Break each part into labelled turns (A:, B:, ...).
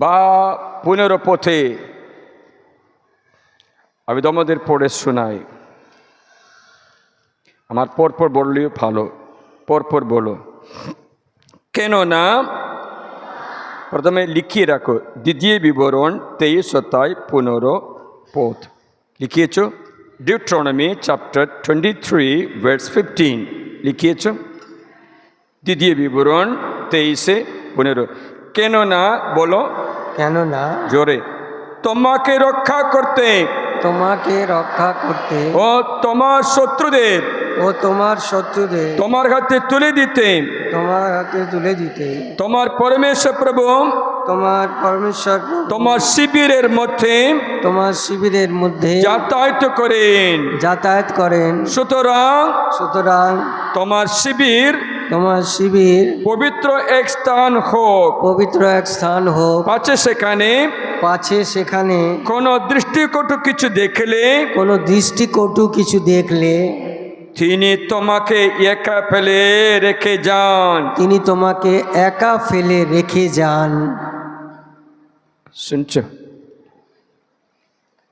A: বা পুনর পথে। আমি তোমাদের পড়ে শোনাই, আমার পরপর বললেও ভালো, পরপর বলো। কেননা প্রথমে লিখিয়ে রাখো, দ্বিতীয় বিবরণ 23 অধ্যায় 15 পদ লিখিয়েছ। ডিউট্রোনমি চ্যাপ্টার 23 ভার্স 15 লিখিয়েছ। দ্বিতীয় বিবরণ 23:15। কেননা বলো,
B: কেননা
A: জোরে, তোমাকে রক্ষা করতে ও তোমার শত্রুদের তোমার হাতে তুলে দিতে তোমার পরমেশ্বর প্রভু তোমার শিবিরের মধ্যে যাতায়াত করেন। সুতরাং তোমার শিবির পবিত্র এক স্থান হোক, পাছে সেখানে কোন দৃষ্টিকটু কিছু দেখলে তিনি তোমাকে একা ফেলে রেখে যান। শুনছ?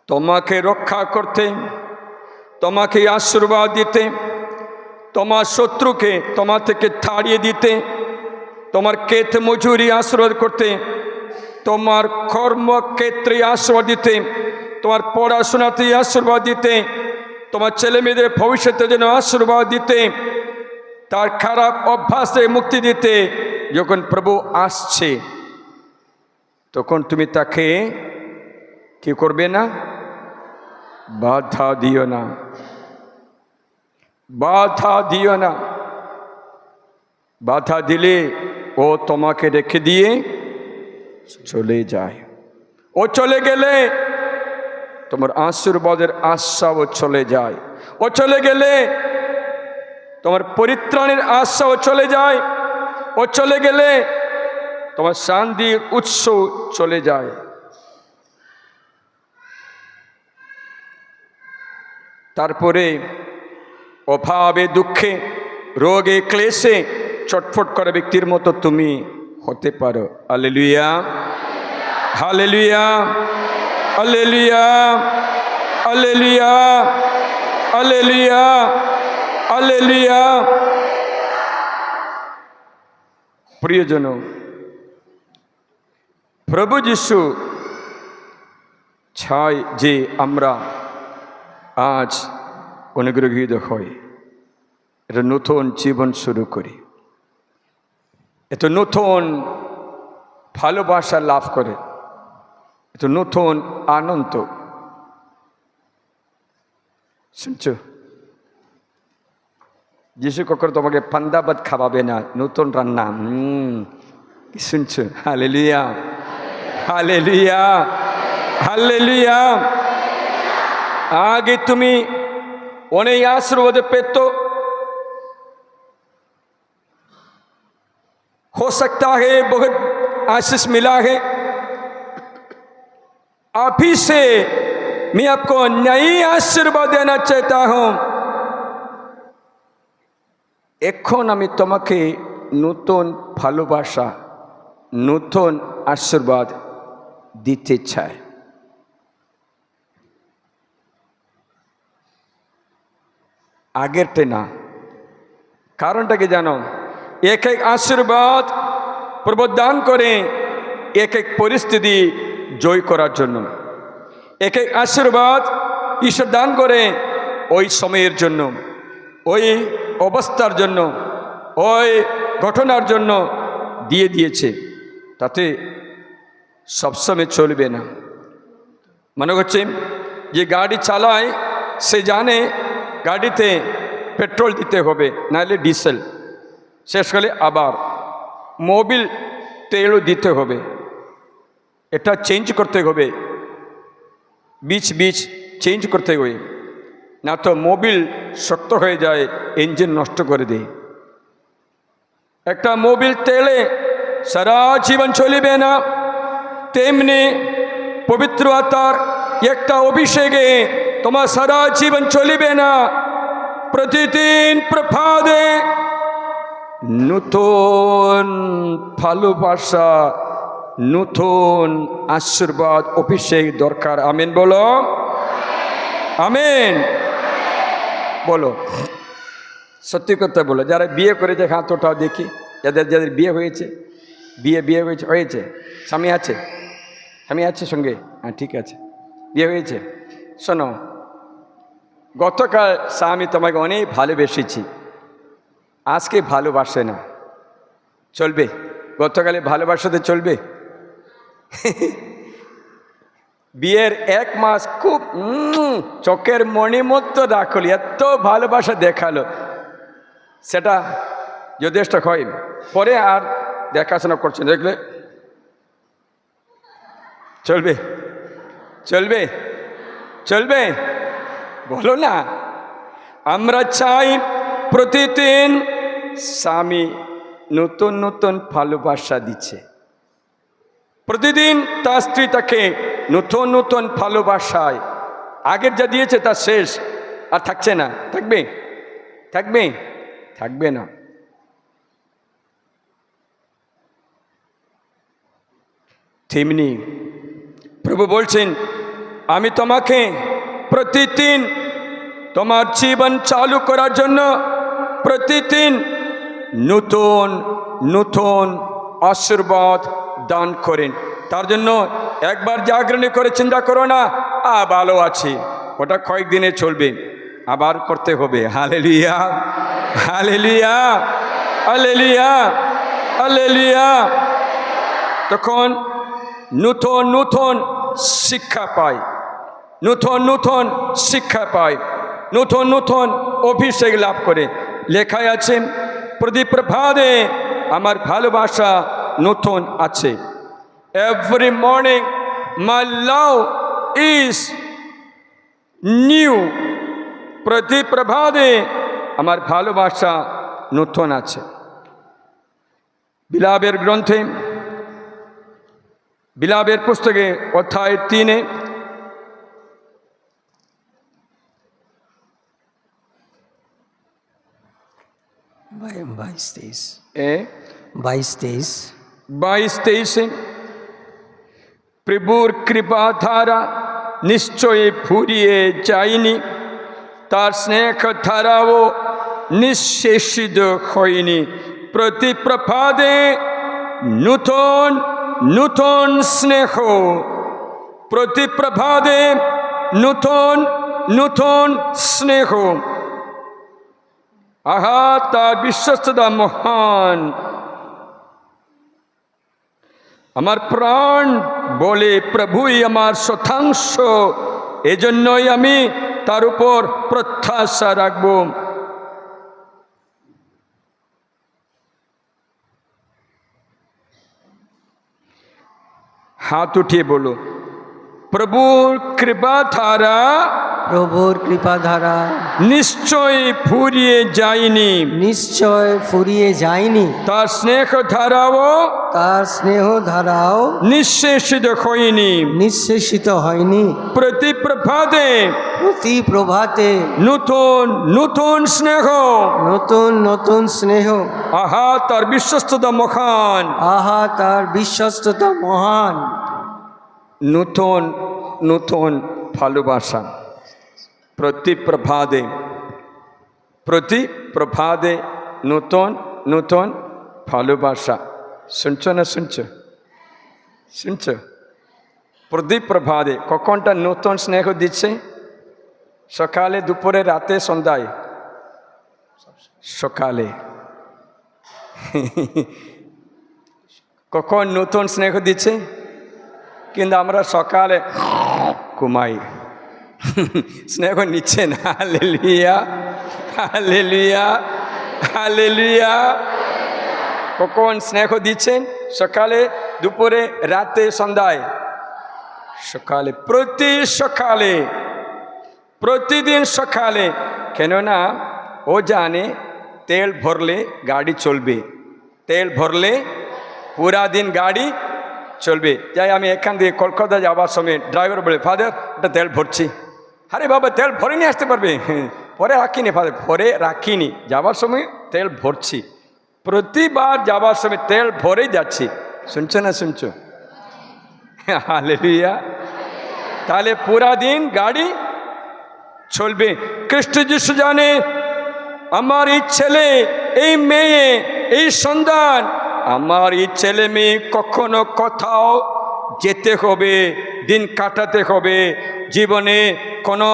A: তোমাকে রক্ষা করতে, তোমাকে আশীর্বাদ দিতে, তোমার শত্রুকে তোমার থেকে তাড়িয়ে দিতে, তোমার ক্ষেত মজুরি আশীর্বাদ করতে, তোমার কর্মক্ষেত্রে আশীর্বাদ দিতে, তোমার পড়াশোনাতে আশীর্বাদ দিতে, তোমার ছেলে মেয়েদের ভবিষ্যতের জন্য আশীর্বাদ দিতে, তার খারাপ অভ্যাসে মুক্তি দিতে যখন প্রভু আসছে, তখন তুমি তাকে কি করবে না? বাধা দিও না, বাধা দিও না। বাধা দিলে ও তোমাকে রেখে দিয়ে চলে যায়। ও চলে গেলে তোমার আশীর্বাদের আশাও চলে যায়। ও চলে গেলে তোমার পরিত্রাণের আশাও চলে যায়। ও চলে গেলে তোমার শান্তির উৎস চলে যায়। তারপরে অভাবে, দুঃখে, রোগে, ক্লেশে ছটফট করা ব্যক্তির মতো তুমি হতে পারো। Hallelujah, hallelujah, hallelujah, hallelujah, hallelujah, hallelujah. প্রিয়জন, প্রভু যিশু চায় যে আমরা আজ অনুগ্রহীত হই, একটা নতুন জীবন শুরু করি, এত নতুন ভালোবাসা লাভ করে, এত নতুন আনন্দ। শুনছো? যিশু কখনো তোমাকে পান্তা ভাত খাওয়াবে না, নতুন রান্না। শুনছো? Hallelujah, hallelujah, hallelujah. आगे तुम्हें उन्हें आशीर्वाद पेत हो सकता है, बहुत आशीष मिला है। अभी से मैं आपको नई आशीर्वाद देना चाहता हूं। এখন আমি তোমাকে নতুন ভালোবাসা, নতুন আশীর্বাদ দিতে চাই। আগেরটা না। কারণটা কি জানো? এক এক আশীর্বাদ প্রভু দান করে এক এক পরিস্থিতি জয় করার জন্য। এক এক আশীর্বাদ ঈশ্বর দান করে ওই সময়ের জন্য, ওই অবস্থার জন্য, ওই ঘটনার জন্য দিয়ে দিয়েছে। তাতে সবসময় চলবে না। মনে হচ্ছে যে গাড়ি চালায় সে জানে গাড়িতে পেট্রোল দিতে হবে, নাহলে ডিজেল, শেষ হলে আবার মোবিল তেলও দিতে হবে, এটা চেঞ্জ করতে হবে, বীজ চেঞ্জ করতে হবে, না তো মোবিল শক্ত হয়ে যায়, ইঞ্জিন নষ্ট করে দেয়। একটা মোবিল তেলে সারা জীবন চলবে না, তেমনি পবিত্র আত্মার একটা অভিষেকে তোমার সারা জীবন চলবে না। প্রতিদিন প্রভাতে নতুন ভালোবাসা, নতুন আশীর্বাদ অভিষেক দরকার। আমেন বলো, আমেন বলো। সত্যি কথা বলো, যারা বিয়ে করেছে হাত ওঠাও দেখি, যাদের যাদের বিয়ে হয়েছে, বিয়ে হয়েছে, স্বামী আছে, স্বামী আছে সঙ্গে? হ্যাঁ, ঠিক আছে, বিয়ে হয়েছে। শোনো, গতকাল স্বামী তোমাকে অনেক ভালোবেসেছি, আজকে ভালোবাসে না, চলবে? গতকালে ভালোবাসাতে চলবে? বিয়ের 1 মাস খুব চোখের মণি মতো রাখল, এত ভালোবাসা দেখালো, সেটা যথেষ্ট হয়। পরে আর দেখাশোনা করছে, দেখলে চলবে? চলবে? চলবে? বলো না। আমরা চাই প্রতিদিন স্বামী নতুন নতুন ভালোবাসা দিচ্ছে, প্রতিদিন তার স্ত্রী তাকে নতুন নতুন ভালোবাসায়, আগের যা দিয়েছে তা শেষ, আর থাকছে না। থাকবে? থাকবে? থাকবে না। তেমনি প্রভু বলছেন, আমি তোমাকে প্রতিদিন তোমার জীবন চালু করার জন্য প্রতিদিন নতুন নতুন আশীর্বাদ দান করেন। তার জন্য একবার জাগরণী করে চিন্তা করো না, ভালো আছি, ওটা কয়েকদিনে চলবে, আবার করতে হবে। Hallelujah, hallelujah, hallelujah, hallelujah. তখন নতুন নতুন শিক্ষা পায়, নতুন নতুন শিক্ষা পায়, নতুন নতুন অভিষেক লাভ করে। লেখায় আছে, প্রতি প্রভাতে আমার ভালোবাসা নতুন আছে। Every morning my love is new. প্রতি প্রভাতে আমার ভালোবাসা নতুন আছে। বিলাপের গ্রন্থে, বিলাপের পুস্তকে অধ্যায় 3 22-23 প্রভুর কৃপা ধারা নিশ্চয়ই ফুরিয়ে যায়নি, তার স্নেহ ধারাও নিঃশেষিত হয়নি। প্রতি প্রভাতে নূতন নূতন স্নেহ, প্রতি প্রভাতে নূতন নূতন স্নেহ। আহা, তার বিশ্বস্ততা মহান। আমার প্রাণ বলে, প্রভুই আমার শতাংশ, এজন্যই আমি তার উপর প্রত্যাশা রাখব। হাত উঠিয়ে বলো, প্রভুর কৃপা ধারা,
B: প্রভুর কৃপা ধারা
A: নিশ্চয় ফুরিয়ে যায়নি,
B: নিশ্চয় ফুরিয়ে যায়নি।
A: তার স্নেহ ধারাও,
B: তার স্নেহ ধারাও
A: নিঃশেষিত হয়নি,
B: নিঃশেষিত হয়নি।
A: প্রতি প্রভাতে,
B: প্রতি প্রভাতে
A: নতুন নতুন স্নেহ,
B: নতুন নতুন স্নেহ।
A: আহা, তার বিশ্বস্ততা মহান।
B: আহা, তার বিশ্বস্ততা মহান।
A: নতুন নতুন ভালোবাসা প্রতি প্রভাতে, প্রতি প্রভাতে নতুন নতুন ভালোবাসা। শুনছো না? শুনছো? শুনছো? প্রতি প্রভাতে কখনটা নতুন স্নেহ দিচ্ছে? সকালে, দুপুরে, রাতে, সন্ধ্যায়? সকালে। কখন নতুন স্নেহ দিচ্ছে? কিন্তু আমরা সকালে ঘুমাই, স্নেহ নিচ্ছে না। Hallelujah, hallelujah, hallelujah. কখন স্নেহ দিচ্ছেন? সকালে, দুপুরে, রাতে, সন্ধ্যায়? সকালে, প্রতি সকালে, প্রতিদিন সকালে। কেননা ও জানে তেল ভরলে গাড়ি চলবে, তেল ভরলে পুরা দিন গাড়ি চলবে। যাই আমি এখান থেকে কলকাতা যাওয়ার সময় ড্রাইভার বলে, ফাদার এটা তেল ভরছি। আরে বাবা, তেল ভরে নিয়ে আসতে পারবে? পরে রাখিনি ফাদার, পরে রাখিনি, যাওয়ার সময় তেল ভরছি। প্রতিবার যাওয়ার সময় তেল ভরেই যাচ্ছি। শুনছো না? শুনছো? হালেলুয়া। তাহলে পুরা দিন গাড়ি চলবে। খ্রিস্ট যিশু জানে আমার এই ছেলে, এই মেয়ে, এই সন্তান, আমার এই ছেলে মেয়ে কখনো কোথাও যেতে হবে, দিন কাটাতে হবে, জীবনে কোনো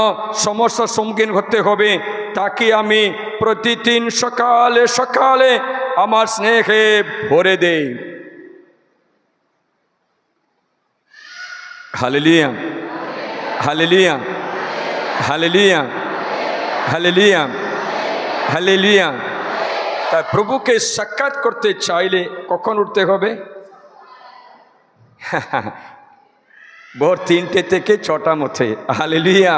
A: সমস্যার সম্মুখীন হতে হবে, তাকে আমি প্রতিদিন সকালে সকালে আমার স্নেহে ভরে দেই। Hallelujah, hallelujah, hallelujah, hallelujah, hallelujah. তাই প্রভুকে সাক্ষাৎ করতে চাইলে কখন উঠতে হবে? ভোর 3টে থেকে 6টার মধ্যে। হালেলুয়া।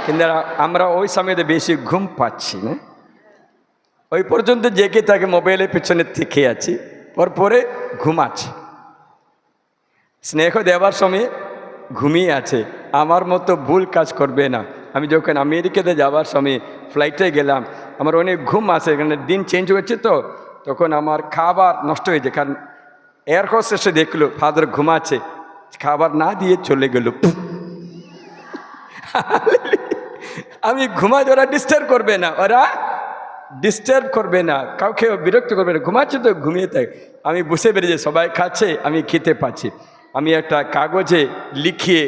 A: কিন্তু আমরা ওই সময়তে বেশি ঘুম পাচ্ছি না, ওই পর্যন্ত জেগে থাকে, মোবাইলের পেছনে থেকে আছি, ওর পরে ঘুমাচ্ছি। স্নেহ দেওয়ার সময় ঘুমিয়ে আছে। আমার মতো ভুল কাজ করবে না। আমি যখন আমেরিকাতে যাওয়ার সময় ফ্লাইটে গেলাম, আমার অনেক ঘুম আসে, এখানে দিন চেঞ্জ হচ্ছে, তো তখন আমার খাবার নষ্ট হয়েছে, কারণ এয়ার হোস্টেসে দেখলো ফাদার ঘুমাচ্ছে, খাবার না দিয়ে চলে গেল। আমি ঘুমাই, ওরা ডিস্টার্ব করবে না, ওরা ডিস্টার্ব করবে না, কাউকে বিরক্ত করবে না, ঘুমাচ্ছে তো ঘুমিয়ে থাকে। আমি বুঝতে পেরেছি সবাই খাচ্ছে, আমি খেতে পাচ্ছি। আমি একটা কাগজে লিখিয়ে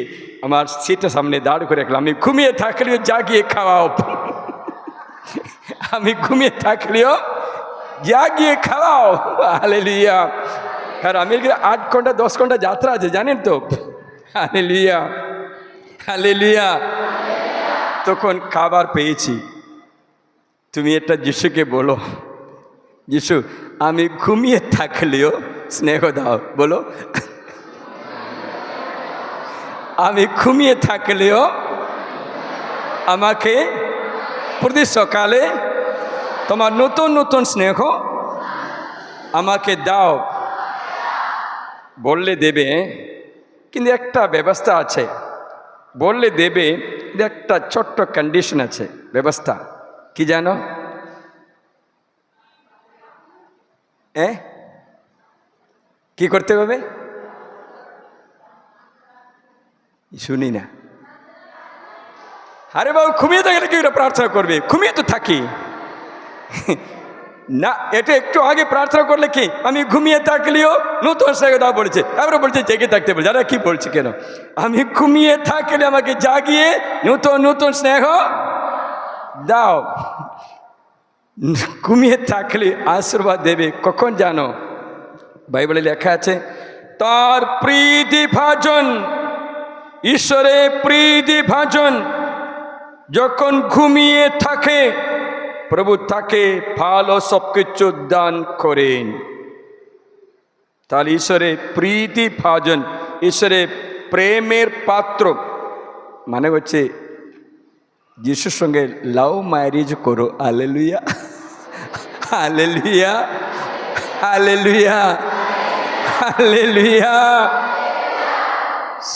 A: আমার সিটের সামনে দাঁড় করে রাখলাম, আমি ঘুমিয়ে থাকলেও জাগিয়ে খাওয়াও। আমি ঘুমিয়ে থাকলেও জাগিয়ে খাওয়াও। হালেলুয়া। আর আমেরিকার 8 ঘন্টা 10 ঘন্টা যাত্রা আছে, জানেন তো। Hallelujah, hallelujah. তখন খাবার পেয়েছি। তুমি এটা যিশুকে বলো, যিশু আমি ঘুমিয়ে থাকলেও স্নেহ দাও। বলো, আমি ঘুমিয়ে থাকলেও আমাকে প্রতি সকালে তোমার নতুন নতুন স্নেহ আমাকে দাও। বললে দেবে, কিন্তু একটা ব্যবস্থা আছে। বললে দেবে, একটা ছোট্ট কন্ডিশন আছে, ব্যবস্থা কি জানো? কি করতে হবে? শুনি না। আরে বাবু, ঘুমিয়ে থাকলে কি প্রার্থনা করবে? ঘুমিয়ে তো থাকি না। এটা একটু আগে প্রার্থনা করলে কি আমি ঘুমিয়ে থাকলেও নতুন স্নেহ দাও বলেছে, তারপরে বলছে জেগে থাকতে বলছে। যারা কি বলছে কেন? আমি ঘুমিয়ে থাকলে আমাকে জাগিয়ে নতুন নতুন স্নেহ দাও। ঘুমিয়ে থাকলে আশীর্বাদ দেবে কখন জানো? বাইবেলে লেখা আছে, তার প্রীতি ভাজন, ঈশ্বরের প্রীতি ভাজন যখন ঘুমিয়ে থাকে, প্রভু তাকে ভালো সবকিছু দান করেন। তাহলে ঈশ্বরের প্রীতি ভাজন, ঈশ্বরের প্রেমের পাত্র, মানে হচ্ছে যিশুর সঙ্গে লাভ ম্যারেজ করো। Hallelujah, hallelujah, hallelujah, hallelujah.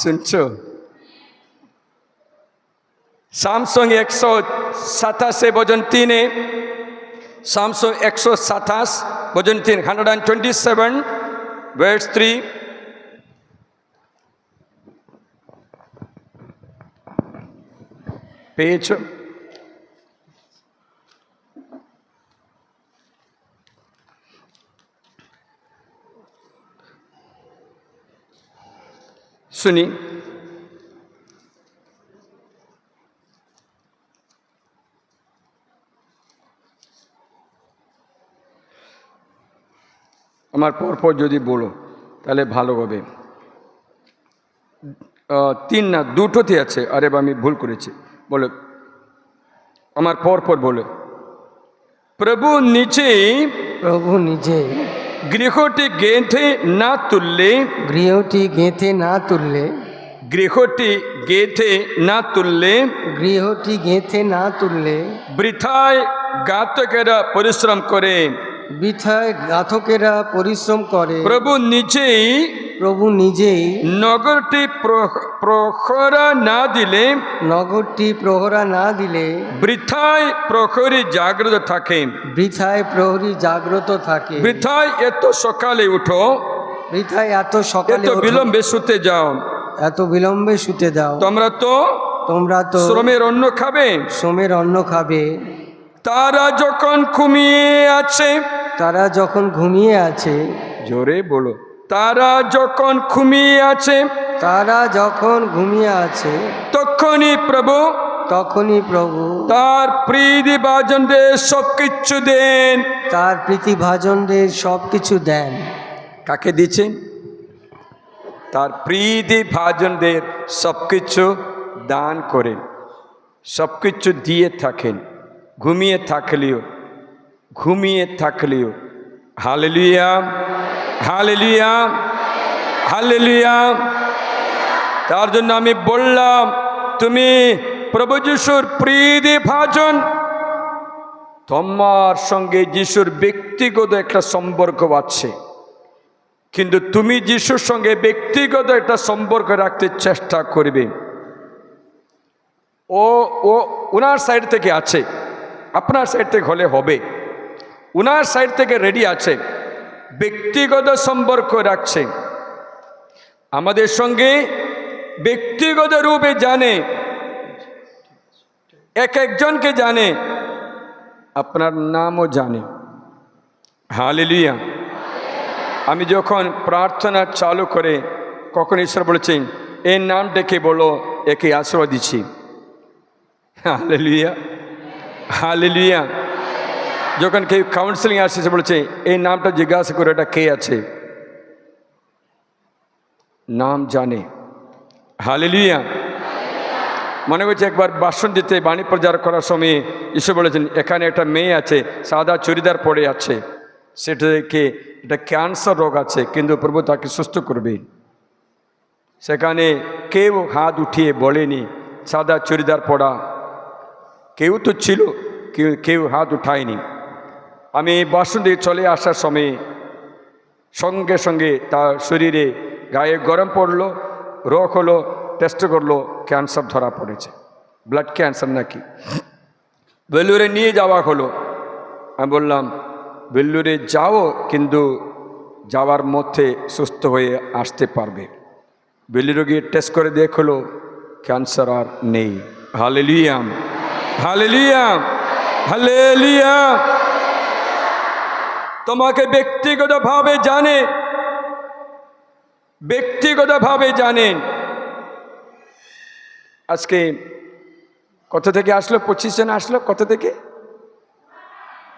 A: শুনছো? সামসং 127 ভজন 3, সামসং 127 ভজন 3, 127 verse 3। পেয়েছ? শুনি। আমার পরপর যদি বলো তাহলে ভালো হবে। 3 না 2টোতে আছে। আরে আমি ভুল করেছি। বলো, আমার পরপর বলো। প্রভু নিজেই,
B: প্রভু নিজে
A: গৃহটি গেঁথে না তুললে,
B: গৃহটি গেঁথে না তুললে,
A: গৃহটি গেঁথে না তুললে,
B: গৃহটি গেঁথে না তুললে
A: বৃথায় ঘাতকেরা পরিশ্রম করে,
B: বৃথায় ঘাতকেরা পরিশ্রম করে।
A: প্রভু নিজেই,
B: প্রভু নিজেই
A: নগরটি প্রহরা না দিলে,
B: নগরটি প্রহরা না দিলে
A: বৃথায় প্রহরী জাগ্রত থাকে।
B: বৃথায় প্রহরী জাগ্রত থাকে।
A: বৃথায় এত সকালে উঠো,
B: বৃথায় এত
A: এত
B: সকালে ওঠো,
A: বিলম্বে শুতে যাও,
B: এত বিলম্বে শুতে দাও।
A: তোমরা তো শ্রমের অন্ন খাবে।
B: শ্রমের অন্ন খাবে।
A: তারা যখন ঘুমিয়ে আছে,
B: তারা যখন ঘুমিয়ে আছে,
A: জোরে বলো, তারা যখন ঘুমিয়ে আছে,
B: তারা যখন ঘুমিয়ে আছে,
A: তখনই প্রভু তার প্রীতিভাজনদের সবকিছু দেন।
B: তার প্রীতিভাজনদের সব কিছু দেন।
A: কাকে দিচ্ছেন? তার প্রীতিভাজনদের সবকিছু দান করেন, সবকিছু দিয়ে থাকেন, ঘুমিয়ে থাকলেও। Hallelujah, hallelujah, hallelujah. তার জন্য আমি বললাম, তুমি প্রভু যিশুর প্রীতিভাজন, তোমার সঙ্গে যিশুর ব্যক্তিগত একটা সম্পর্ক আছে, কিন্তু তুমি যিশুর সঙ্গে ব্যক্তিগত একটা সম্পর্ক রাখতে চেষ্টা করবে। ওনার সাইড থেকে আছে, আপনার সাইড থেকে হলে হবে। ওনার সাইড থেকে রেডি আছে, ব্যক্তিগত সম্পর্ক রাখছে, আমাদের সঙ্গে ব্যক্তিগত রূপে জানে, এক একজনকে জানে, আপনার নামও জানে। হালেলুয়া। আমি যখন প্রার্থনা চালু করে কখন ঈশ্বর বলেছেন এই নাম ডেকে বলো, একে আশীর্বাদ দিচ্ছি। Hallelujah, hallelujah. যখন কেউ কাউন্সিলিং আসছে বলেছে এই নামটা জিজ্ঞাসা করে এটা কে আছে, নাম জানে। হালেলুয়া। মনে করছে একবার ভাষণ দিতে বাণী প্রচার করার সময় ঈশ্বর বলেছেন এখানে একটা মেয়ে আছে, সাদা চুড়িদার পরে আছে, সেটা দেখে এটা ক্যান্সার রোগ আছে, কিন্তু প্রভু তাকে সুস্থ করবে। সেখানে কেউ হাত উঠিয়ে বলেনি সাদা চুড়িদার পরা, কেউ তো ছিল, কেউ হাত উঠায়নি। আমি ভাষণ দিয়ে চলে আসার সময় সঙ্গে সঙ্গে তার শরীরে গায়ে গরম পড়লো, রোগ হলো, টেস্ট করলো, ক্যান্সার ধরা পড়েছে, ব্লাড ক্যান্সার নাকি। বেলুরে নিয়ে যাওয়া হলো। আমি বললাম বেলুরে যাও, কিন্তু যাওয়ার মধ্যে সুস্থ হয়ে আসতে পারবে। বেলুরে গিয়ে টেস্ট করে দেখলো ক্যান্সার আর নেই। Hallelujah, hallelujah, hallelujah. তোমাকে ব্যক্তিগতভাবে জানে, ব্যক্তিগতভাবে জানেন। আজকে কোথা থেকে আসলো? 25 জন আসলো। কোথা থেকে?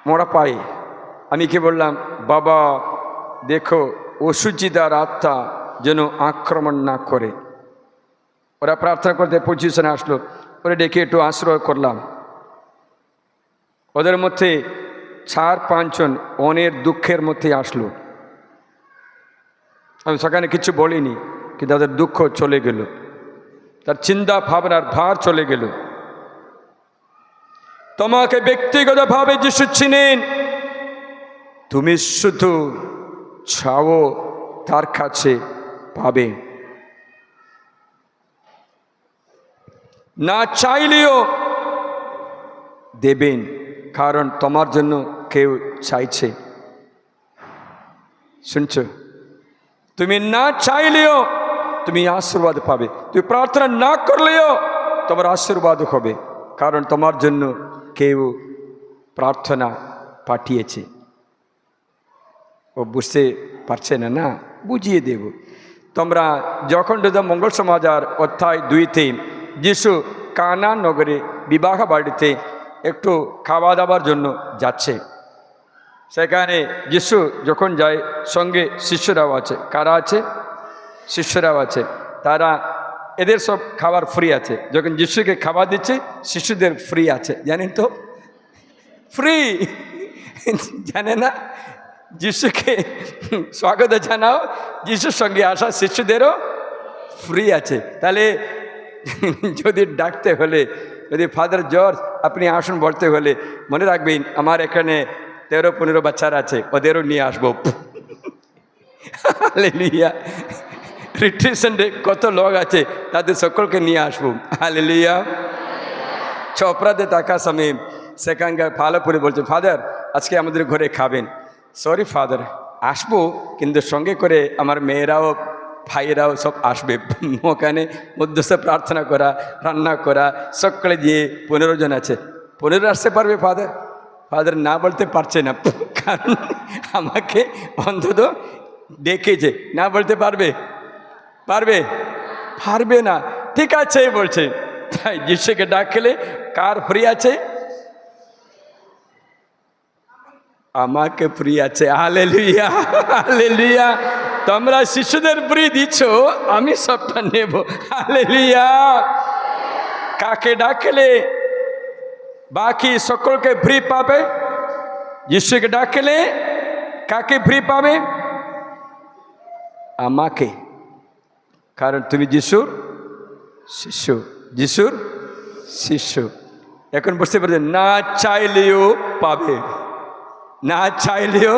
A: মোড়া পায়ে। আমি কি বললাম, বাবা দেখো অসুচিতার আত্মা যেন আক্রমণ না করে। ওরা প্রার্থনা করতে 25 জন আসলো, ওরা ডেকে একটু আশ্রয় করলাম। ওদের মধ্যে 4-5 জন অনেক দুঃখের মধ্যে আসলো। আমি সেখানে কিছু বলিনি, কিন্তু তাদের দুঃখ চলে গেল, তার চিন্তা ভাবনার ভার চলে গেল। তোমাকে ব্যক্তিগতভাবে যিশু চিনেন, তুমি শুধু চাও তার কাছে পাবে, না চাইলেও দেবেন, কারণ তোমার জন্য কেউ চাইছে। শুনছো? তুমি না চাইলেও তুমি আশীর্বাদ পাবে, তুমি প্রার্থনা না করলেও তোমার আশীর্বাদ হবে, কারণ তোমার জন্য কেউ প্রার্থনা পাঠিয়েছে। ও বুঝতে পারছে না? না, বুঝিয়ে দেব। তোমরা যখন মঙ্গল সমাচার অধ্যায় 2-তে যিশু কানা নগরে বিবাহ বাড়িতে একটু খাওয়া দাওয়ার জন্য যাচ্ছে, সেখানে যিশু যখন যায় সঙ্গে শিষ্যরাও আছে। কারা আছে? শিষ্যরাও আছে। তারা এদের সব খাবার ফ্রি আছে। যখন যিশুকে খাবার দিচ্ছে শিশুদের ফ্রি আছে, জানেন তো? ফ্রি জানে না? যিশুকে স্বাগত জানাও, যিশুর সঙ্গে আসা শিশুদেরও ফ্রি আছে। তাহলে যদি ডাকতে হলে, যদি ফাদার জর্জ আপনি আসুন বলতে হলে মনে রাখবেন আমার এখানে 13-15 বাচ্চারা আছে, ওদেরও নিয়ে আসবো। হালেলুয়া। রিট্রিট সেন্টারে কত লোক আছে, তাদের সকলকে নিয়ে আসবো। হালেলুয়া। চপড়াতে থাকার সময় সেখানকার ভালো করে বলছে, ফাদার আজকে আমাদের ঘরে খাবেন। সরি ফাদার, আসবো, কিন্তু সঙ্গে করে আমার মেয়েরাও ভাইয়েরাও সব আসবে। ওখানে মধ্যস্থ প্রার্থনা করা, রান্না করা, সকালে দিয়ে 15 জন আছে। 15 আসতে পারবে ফাদার? ফাদার না বলতে পারছে না, কারণ আমাকে অন্তত ডেকেছে। না বলতে পারবে? পারবে? পারবে না। ঠিক আছে বলছে। তাই যিশুকে ডাকলে কার ফ্রি আছে? আমাকে ফ্রি আছে। Hallelujah, hallelujah. তোমরা শিশুদের ফ্রি দিচ্ছ, আমি সবটা নেব। হালেলুয়া। কাকে ডাকলে বাকি সকলকে ফ্রি পাবে? যিশুকে ডাকলে কাকে ফ্রি পাবে? আমাকে, কারণ তুমি যিশুর শিষ্য, যিশুর শিষ্য। এখন বুঝতে পারছেন, না চাইলেও পাবে, না চাইলেও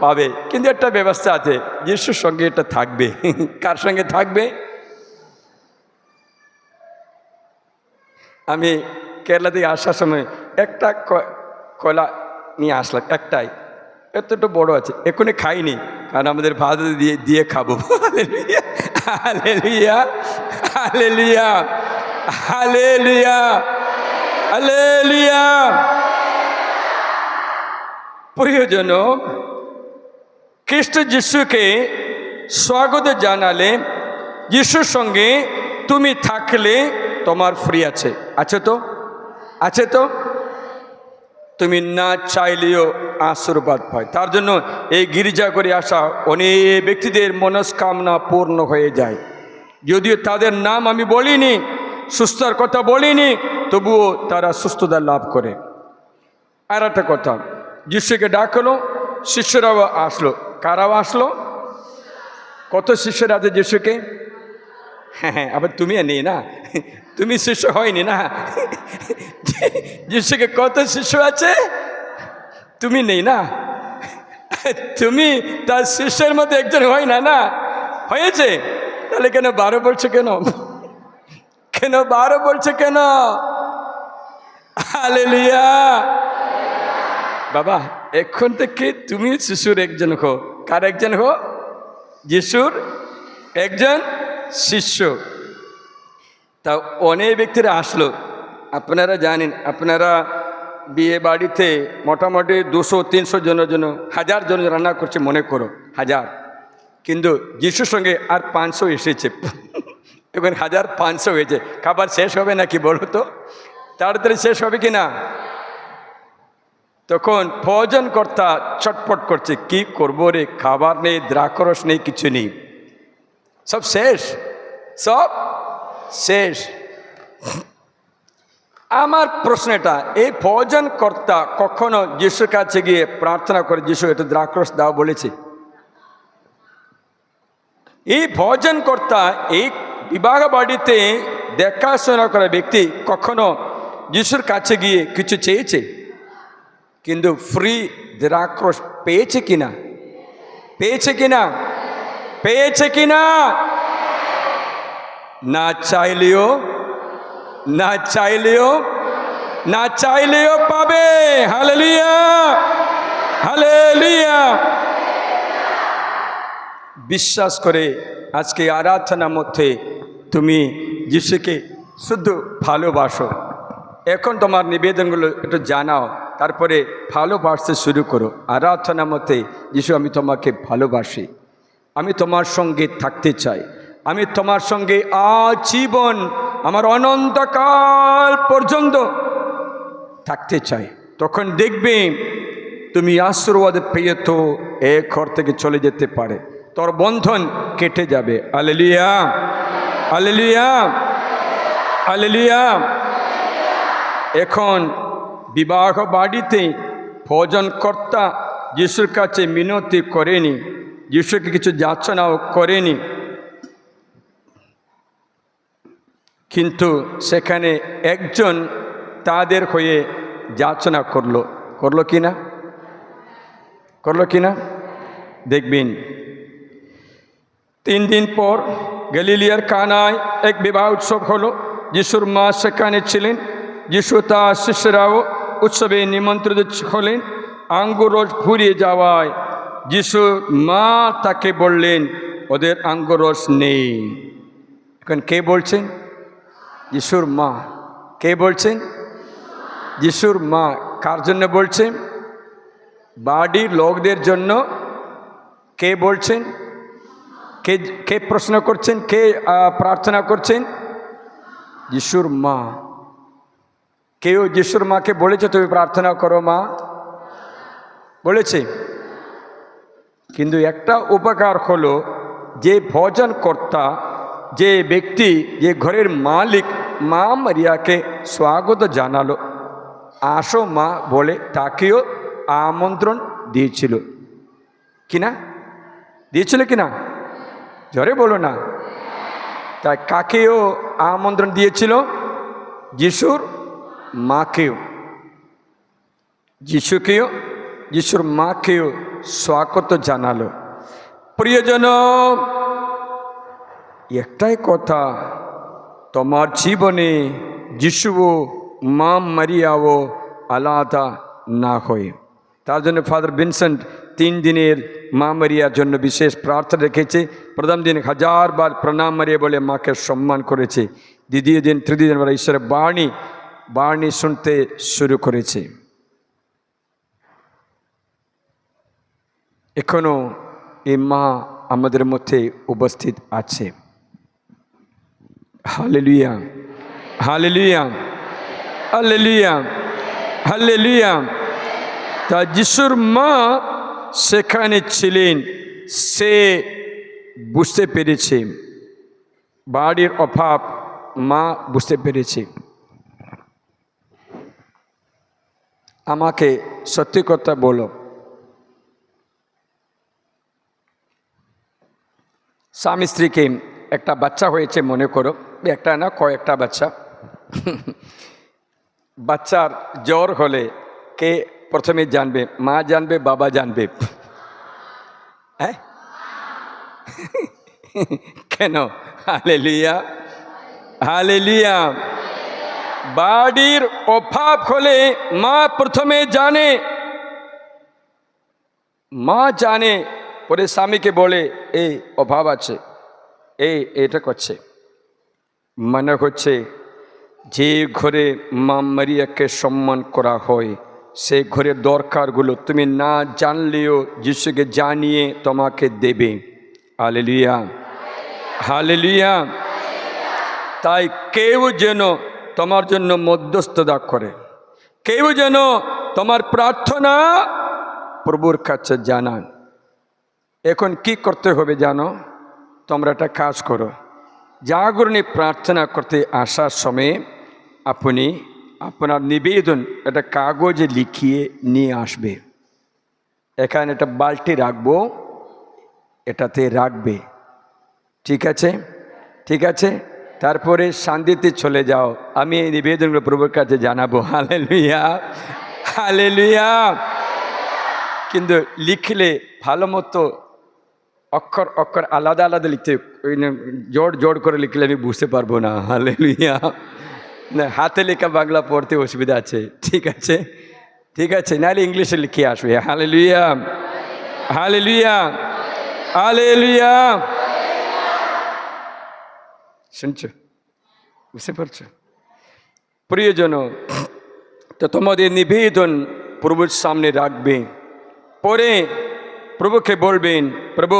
A: পাবে। কিন্তু একটা ব্যবস্থা আছে, যিশুর সঙ্গে এটা থাকবে। কার সঙ্গে থাকবে? আমি কেরালা থেকে আসার সময় একটা কলা নিয়ে আসলাম, একটাই, এতটা বড় আছে। এখনই খাইনি, কারণ আমাদের ভাত দিয়ে দিয়ে খাবো। Hallelujah, hallelujah, hallelujah, hallelujah, hallelujah. প্রিয়জন, খ্রিস্ট যিশুকে স্বাগত জানালে, যিশুর সঙ্গে তুমি থাকলে তোমার ফ্রি আছে। আছে তো? আছে তো? তুমি না চাইলেও আশীর্বাদ পায়। তার জন্য এই গির্জা করে আসা অনেক ব্যক্তিদের মনস্কামনা পূর্ণ হয়ে যায়। যদিও তাদের নাম আমি বলিনি, সুস্থতার কথা বলিনি, তবুও তারা সুস্থতা লাভ করে। আর একটা কথা, যিশুকে ডাকলো, শিষ্যরাও আসলো। কারাও আসলো? কত শিষ্যরা আছে যিশুকে? হ্যাঁ, আবার তুমি নেই না, তুমি শিষ্য হয়নি না। যিশুকে কত শিষ্য আছে? তুমি নেই না, তুমি তার শিষ্যের মধ্যে একজন হয় না। না হয়েছে? তাহলে কেন 12 বলছে? কেন 12 বলছে কেন? হালেলুয়া। বাবা, এখন থেকে তুমি শিশুর একজন হো। কার একজন হো? যিশুর একজন শিষ্য। তা অনেক ব্যক্তিরা আসলো। আপনারা জানেন, আপনারা বিয়ে বাড়িতে মোটামুটি 200-300 জনের জন্য 1000 জন রান্না করছে, মনে করো 1000, কিন্তু যিশুর সঙ্গে আর 500 এসেছে। এখন 1500 হয়েছে। খাবার শেষ হবে নাকি বলো তো? তাড়াতাড়ি শেষ হবে কি না? তখন ভোজনকর্তা চটপট করছে, কি করবো রে, খাবার নেই, দ্রাক্ষরস নেই, কিছু নেই, সব শেষ, সব শেষ। আমার প্রশ্নটা, এই ভোজনকর্তা কখনো যিশুর কাছে গিয়ে প্রার্থনা করে, যিশু একটু দ্রাক্ষরস দাও বলেছে? এই ভোজনকর্তা, এই বিবাহ বাড়িতে দেখাশোনা করা ব্যক্তি কখনো যিশুর কাছে গিয়ে কিছু চেয়েছে? কিন্তু ফ্রি দ্রাক্ষরস পেয়েছে কিনা? পেয়েছে কিনা? পেয়েছে কিনা? না চাইলেও, না চাইলেও, না চাইলেও পাবে। Hallelujah, hallelujah. বিশ্বাস করে আজকে আরাধনার মধ্যে তুমি যিশুকে শুধু ভালোবাসো। এখন তোমার নিবেদনগুলো একটু জানাও, তারপরে ভালোবাসতে শুরু করো। আরাধনার মধ্যে, যিশু আমি তোমাকে ভালোবাসি, আমি তোমার সঙ্গে থাকতে চাই, আমি তোমার সঙ্গে আজীবন, আমার অনন্তকাল পর্যন্ত থাকতে চাই। তখন দেখবে তুমি আশীর্বাদ পেয়ে তো এ ঘর থেকে চলে যেতে পারে, তোর বন্ধন কেটে যাবে। Hallelujah, hallelujah, hallelujah. এখন বিবাহ বাড়িতে ভোজনকর্তা যিশুর কাছে মিনতি করেনি, যিশুকে কিছু যাচনাও করেনি, কিন্তু সেখানে একজন তাদের হয়ে যাচনা করলো। করলো কি না? করলো কি না? দেখবেন 3 দিন পর গলিলিয়ার কানায় এক বিবাহ উৎসব হলো। যিশুর মা সেখানে ছিলেন। যিশু তার শিষ্যরাও উৎসবে নিমন্ত্রিত হলেন। আঙ্গুর রস ফুরিয়ে যাওয়ায় যিশু মা তাকে বললেন ওদের আঙ্গুরস নেই। এখন কে বলছেন? যিশুর মা। কে বলছেন? যিশুর মা। কার জন্য বলছেন? বাড়ির লোকদের জন্য। কে বলছেন? কে কে প্রশ্ন করছেন? কে প্রার্থনা করছেন? যিশুর মা। কেউ যিশুর মাকে বলেছে তুমি প্রার্থনা করো মা? বলেছে? কিন্তু একটা উপকার হলো, যে ভোজন কর্তা, যে ব্যক্তি, যে ঘরের মালিক মা মারিয়াকে স্বাগত জানালো, আসো মা বলে তাকেও আমন্ত্রণ দিয়েছিল কিনা? দিয়েছিল কিনা? জোরে বলো না। তাই কাকেও আমন্ত্রণ দিয়েছিল? যিশুর মাকেও। যিশুকেও, যিশুর মাকেও স্বাগত জানালো। প্রিয়জন, একটাই কথা, তোমার জীবনে যিশুও মা মারিয়াও আলাদা না হয়। তার জন্য ফাদার ভিনসেন্ট 3 দিনের মা মারিয়ার জন্য বিশেষ প্রার্থনা রেখেছে। প্রথম দিন 1000 বার প্রণাম মারিয়া বলে মাকে সম্মান করেছে। দ্বিতীয় দিন, তৃতীয় দিন ঈশ্বরের বাণী শুনতে শুরু করেছে। এখনো এই মা আমাদের মধ্যে উপস্থিত আছে। Hallelujah, hallelujah, hallelujah, hallelujah. তা যিশুর মা সেখানে ছিলেন, সে বুঝতে পেরেছে বাড়ির অভাব, মা বুঝতে পেরেছে। আমাকে সত্যি কথা বলো, স্বামী স্ত্রীকে একটা বাচ্চা হয়েছে মনে করো, একটা না কয়েকটা বাচ্চা। বাচ্চার জ্বর হলে কে প্রথমে জানবে? মা জানবে, বাবা জানবে? হ্যাঁ, কেন? Hallelujah, hallelujah. বাড়ির অভাব হলে মা প্রথমে জানে, মা জানে, পরে স্বামীকে বলে এই অভাব আছে, এটা করছে। মনে হচ্ছে যে ঘরে মা মারিয়াকে সম্মান করা হয়, সেই ঘরের দরকারগুলো তুমি না জানলেও যিশুকে জানিয়ে তোমাকে দেবে। Hallelujah, hallelujah. তাই কেউ যেন তোমার জন্য মধ্যস্থতা করে, কেউ যেন তোমার প্রার্থনা প্রভুর কাছে জানান। এখন কি করতে হবে জানো? তোমরা একটা কাজ করো, জাগরণে প্রার্থনা করতে আসার সময় আপনি আপনার নিবেদন একটা কাগজে লিখিয়ে নিয়ে আসবে। এখানে একটা বালতি রাখবো, এটাতে রাখবে। ঠিক আছে? ঠিক আছে? তারপরে শান্তিতে চলে যাও, আমি এই নিবেদনগুলো প্রভুর কাছে জানাবো। Hallelujah, hallelujah. কিন্তু লিখলে ভালো মতো অক্ষর অক্ষর আলাদা আলাদা লিখতে, জোড় করে লিখলে আমি বুঝতে পারবো না। হালেলুয়া। না, হাতে লেখা বাংলা পড়তে অসুবিধা আছে। ঠিক আছে? ঠিক আছে, নাহলে ইংলিশে লিখে আসবে। Hallelujah, hallelujah, hallelujah. শুনছো? বুঝতে পারছো? প্রিয়জন, তো তোমাদের নিবেদন প্রভুর সামনে রাখবে, পরে প্রভুকে বলবেন, প্রভু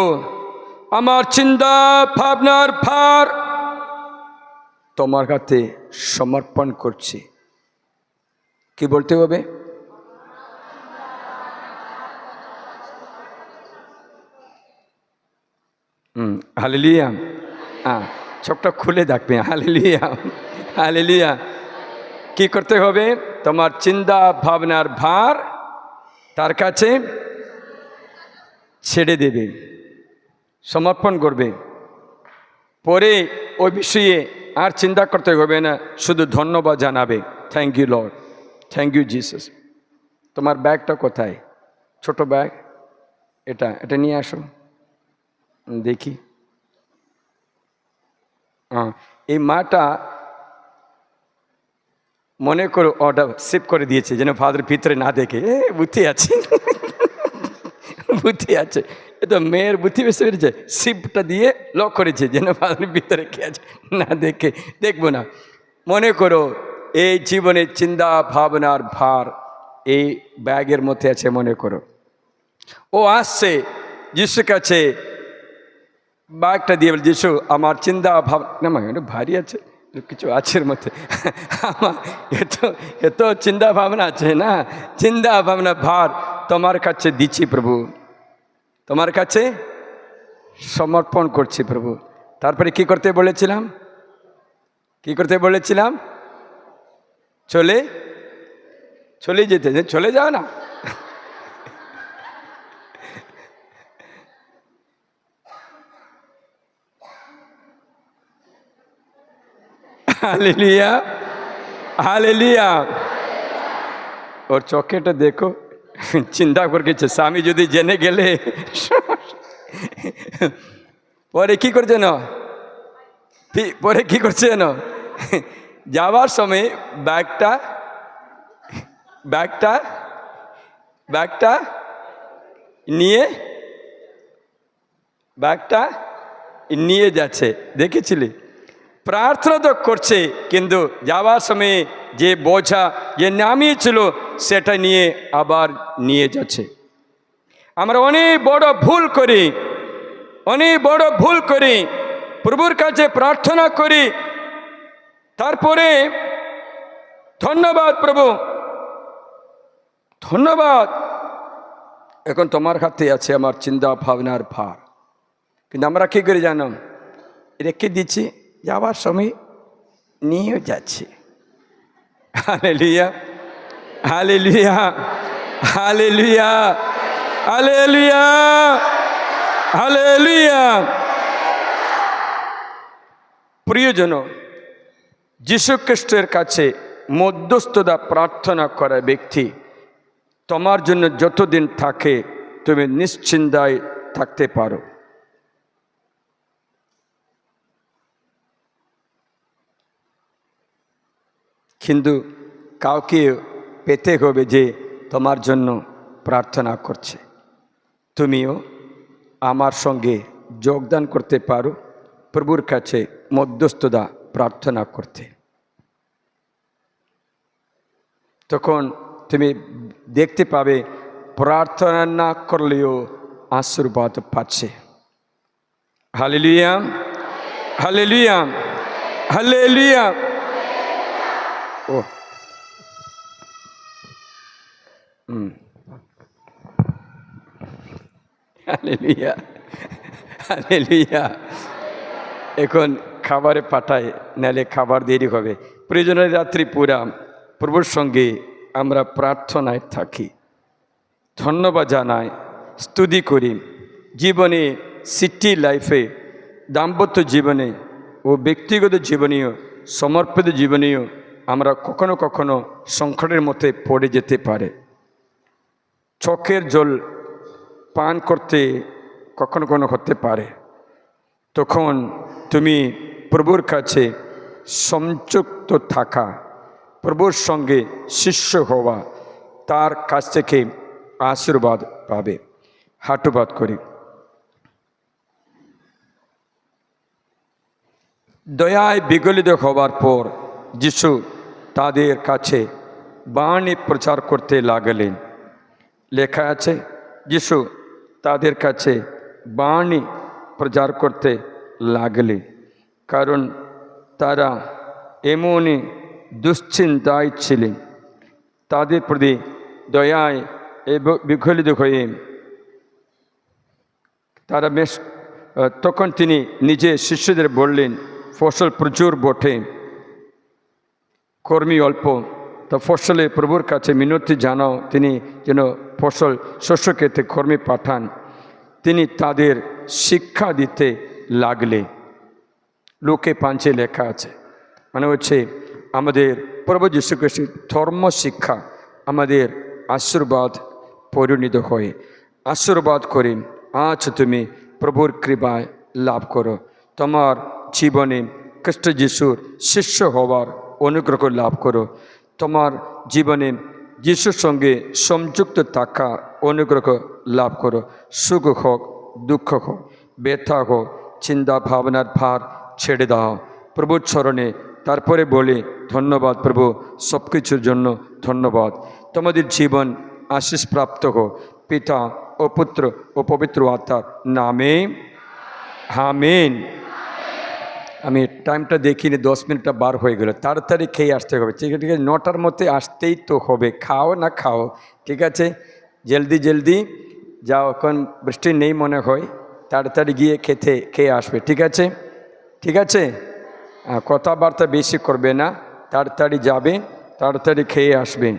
A: আমার চিন্তা ভাবনার ভার তোমার হাতে সমর্পণ করছি। কি বলতে হবে? হালেলুয়া। চোখটা খুলে দেখবে। Hallelujah, hallelujah. কি করতে হবে? তোমার চিন্তা ভাবনার ভার তার কাছে ছেড়ে দেবে, সমর্পণ করবে। পরে ওই বিষয়ে আর চিন্তা করতে হবে না, শুধু ধন্যবাদ জানাবে। Thank you Lord, thank you Jesus. তোমার ব্যাগটা কোথায়? ছোট ব্যাগ, এটা নিয়ে আসো দেখি। এই মাটা মনে করো ওটা সেভ করে দিয়েছে যেন ফাদার ভিতরে না দেখে। বুঝতে আছে? বুদ্ধি আছে, এ তো মেয়ের বুদ্ধি বেশি বেড়েছে, শিপটা দিয়ে লক করেছে যেন ভিতরে কে আছে না দেখে দেখবো না। মনে করো এই জীবনের চিন্তা ভাবনার ভার এই ব্যাগের মধ্যে আছে। মনে করো ও আসছে যিশুর কাছে, ব্যাগটা দিয়ে বলে, যিশু আমার চিন্তা ভাবনা একটু ভারী আছে, কিছু আছে এর মধ্যে, আমার এত চিন্তা ভাবনা আছে না, চিন্তা ভাবনা ভার তোমার কাছে দিচ্ছি প্রভু, তোমার কাছে সমর্পণ করছি প্রভু। তারপরে কি করতে বলেছিলাম, কি করতে বলেছিলাম? চলে যেতে, চলে যাও না। Hallelujah, hallelujah. ওর চোখেটা দেখো, চিন্তা করছে স্বামী যদি জেনে গেলে পরে কি করছে না, পরে কি করছে না, যাওয়ার সময় ব্যাগটা নিয়ে যাচ্ছে। দেখেছিলি? প্রার্থনা তো করছে কিন্তু যাওয়ার সময় যে বোঝা যে নামিয়েছিল সেটা নিয়ে আবার নিয়ে যাচ্ছে। আমরা অনেক বড় ভুল করি, প্রভুর কাছে প্রার্থনা করি, তারপরে ধন্যবাদ প্রভু, ধন্যবাদ, এখন তোমার হাতে আছে আমার চিন্তা ভাবনার ভার। কিন্তু আমরা কী করে জানো, রেখে দিচ্ছি, যাওয়ার সময় নিয়ে যাচ্ছি। Hallelujah, hallelujah, hallelujah, hallelujah, hallelujah. প্রিয়জন, যীশু খ্রিস্টের কাছে মধ্যস্থতা প্রার্থনা করা ব্যক্তি তোমার জন্য যতদিন থাকে তুমি নিশ্চিন্তায় থাকতে পারো। কিন্তু কাউকে পেতে হবে যে তোমার জন্য প্রার্থনা করছে। তুমিও আমার সঙ্গে যোগদান করতে পারো প্রভুর কাছে মধ্যস্থতা প্রার্থনা করতে। তখন তুমি দেখতে পাবে প্রার্থনা না করলেও আশীর্বাদ পাচ্ছে। Hallelujah, hallelujah, hallelujah. ও হালেলুয়া, হালেলুয়া। এখন খাবারে পাঠায়, নাহলে খাবার দেরি হবে। প্রয়োজনের রাত্রি পুরা প্রভুর সঙ্গে আমরা প্রার্থনায় থাকি, ধন্যবাদ জানাই, স্তুতি করি। জীবনে, সিটি লাইফে, দাম্পত্য জীবনে ও ব্যক্তিগত জীবনেও, সমর্পিত জীবনেও আমরা কখনো কখনো সংকটের মধ্যে পড়ে যেতে পারে। চোখের জল পান করতে কখনো কখনো হতে পারে। তখন তুমি প্রভুর কাছে সংযুক্ত থাকা, প্রভুর সঙ্গে শিষ্য হওয়া, তার কাছ থেকে আশীর্বাদ পাবে। হাঁটুপাত করি। দয়ায় বিগলিত হওয়ার পর যিশু তাদের কাছে বাণী প্রচার করতে লাগলেন। লেখা আছে, যিশু তাদের কাছে বাণী প্রচার করতে লাগলেন, কারণ তারা এমনই দুশ্চিন্তায় ছিলেন। তাদের প্রতি দয়ায় বিগলিত হয়ে তারা তখন তিনি নিজে শিষ্যদের বললেন, ফসল প্রচুর বটে, কর্মী অল্প, তো ফসলে প্রভুর কাছে মিনতি জানাও, তিনি যেন ফসল শস্য খেতে কর্মী পাঠান। তিনি তাদের শিক্ষা দিতে লাগলে। লোকে 5 লেখা আছে, মানে হচ্ছে আমাদের প্রভু যীশু খ্রিস্টের ধর্ম শিক্ষা আমাদের আশীর্বাদ পরিণত হয়। আশীর্বাদ করে আজ তুমি প্রভুর কৃপায় লাভ করো, তোমার জীবনে খ্রিস্ট যিশুর শিষ্য হওয়ার অনুগ্রহ লাভ করো, তোমার জীবনে যিশুর সঙ্গে সংযুক্ত থাকা অনুগ্রহ লাভ করো। সুখ হোক, দুঃখ হোক, ব্যথা হোক, চিন্তা ভাবনার ভার ছেড়ে দাও প্রভুর চরণে। তারপরে বলি, ধন্যবাদ প্রভু, সব কিছুর জন্য ধন্যবাদ। তোমাদের জীবন আশীষ প্রাপ্ত হোক পিতা ও পুত্র ও পবিত্র আত্মার নামে, আমিন। আমি টাইমটা দেখিনি, 10 মিনিটটা বার হয়ে গেল। তাড়াতাড়ি খেয়ে আসতে হবে, ঠিক আছে? 9টার মধ্যে আসতেই তো হবে, খাও না খাও, ঠিক আছে? জলদি জলদি যাও, এখন বৃষ্টি নেই মনে হয়, তাড়াতাড়ি গিয়ে খেয়ে আসবে, ঠিক আছে? ঠিক আছে, কথাবার্তা বেশি করবে না, তাড়াতাড়ি যাবে, তাড়াতাড়ি খেয়ে আসবেন।